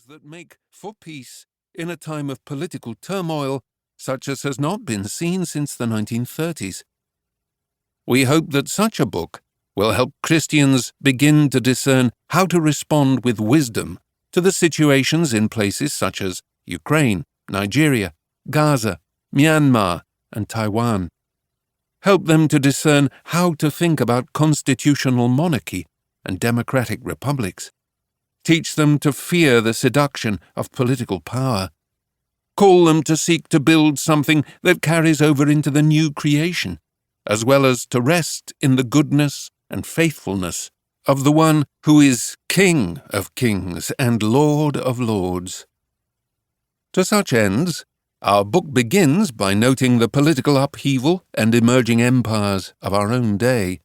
solutions that make for peace in a time of political turmoil such as has not been seen since the 1930s. We hope that such a book will help Christians begin to discern how to respond with wisdom to the situations in places such as Ukraine, Nigeria, Gaza, Myanmar, and Taiwan. Help them to discern how to think about constitutional monarchy and democratic republics. Teach them to fear the seduction of political power. Call them to seek to build something that carries over into the new creation, as well as to rest in the goodness and faithfulness of the one who is King of kings and Lord of lords. To such ends, our book begins by noting the political upheaval and emerging empires of our own day.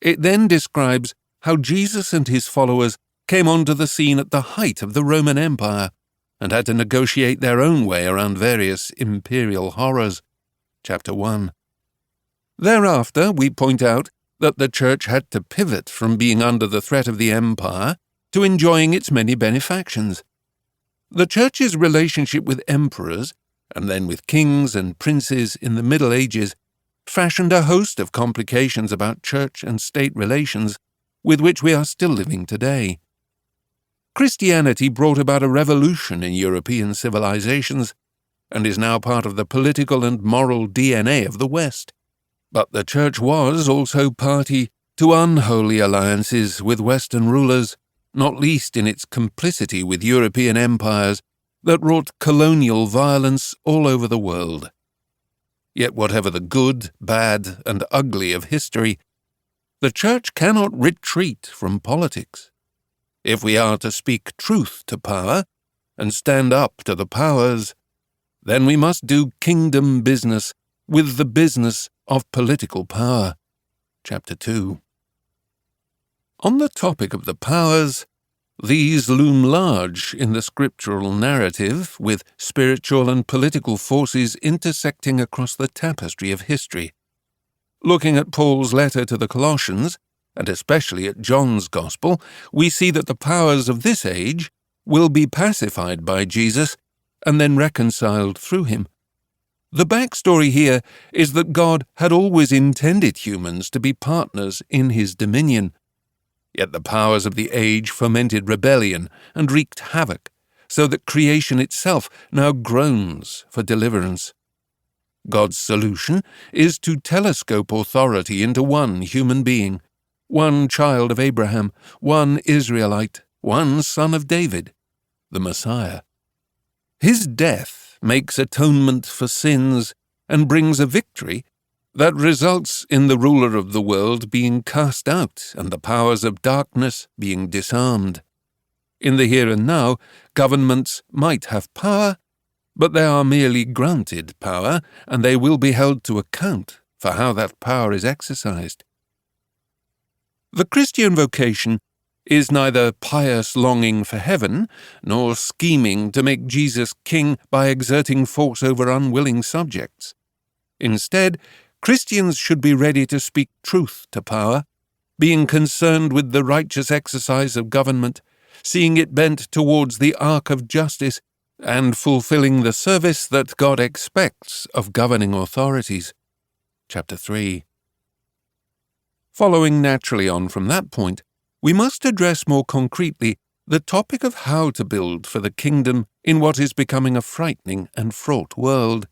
It then describes how Jesus and his followers came onto the scene at the height of the Roman Empire and had to negotiate their own way around various imperial horrors. Chapter 1. Thereafter, we point out that the Church had to pivot from being under the threat of the empire to enjoying its many benefactions. The Church's relationship with emperors, and then with kings and princes in the Middle Ages, fashioned a host of complications about church and state relations with which we are still living today. Christianity brought about a revolution in European civilizations and is now part of the political and moral DNA of the West. But the Church was also party to unholy alliances with Western rulers, not least in its complicity with European empires that wrought colonial violence all over the world. Yet whatever the good, bad, and ugly of history, the Church cannot retreat from politics. If we are to speak truth to power and stand up to the powers, then we must do kingdom business with the business of political power. Chapter 2. On the topic of the powers, these loom large in the scriptural narrative, with spiritual and political forces intersecting across the tapestry of history. Looking at Paul's letter to the Colossians, and especially at John's Gospel, we see that the powers of this age will be pacified by Jesus and then reconciled through him. The backstory here is that God had always intended humans to be partners in his dominion. Yet the powers of the age fomented rebellion and wreaked havoc, so that creation itself now groans for deliverance. God's solution is to telescope authority into one human being, one child of Abraham, one Israelite, one son of David, the Messiah. His death makes atonement for sins and brings a victory that results in the ruler of the world being cast out and the powers of darkness being disarmed. In the here and now, governments might have power, but they are merely granted power, and they will be held to account for how that power is exercised. The Christian vocation is neither pious longing for heaven, nor scheming to make Jesus king by exerting force over unwilling subjects. Instead, Christians should be ready to speak truth to power, being concerned with the righteous exercise of government, seeing it bent towards the arc of justice, and fulfilling the service that God expects of governing authorities. Chapter 3. Following naturally on from that point, we must address more concretely the topic of how to build for the kingdom in what is becoming a frightening and fraught world.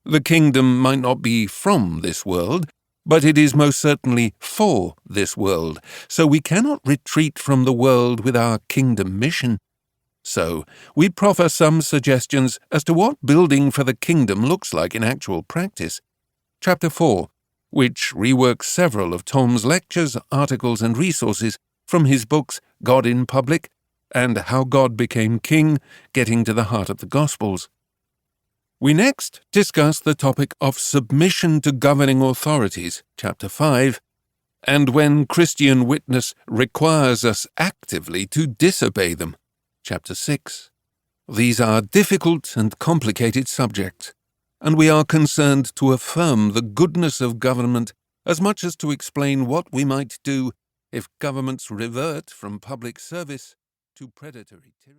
The kingdom might not be from this world, but it is most certainly for this world, so we cannot retreat from the world with our kingdom mission. So, we proffer some suggestions as to what building for the kingdom looks like in actual practice. Chapter 4, which reworks several of Tom's lectures, articles, and resources from his books God in Public and How God Became King, Getting to the Heart of the Gospels. We next discuss the topic of submission to governing authorities, Chapter 5, and when Christian witness requires us actively to disobey them, Chapter 6. These are difficult and complicated subjects, and we are concerned to affirm the goodness of government as much as to explain what we might do if governments revert from public service to predatory tyranny.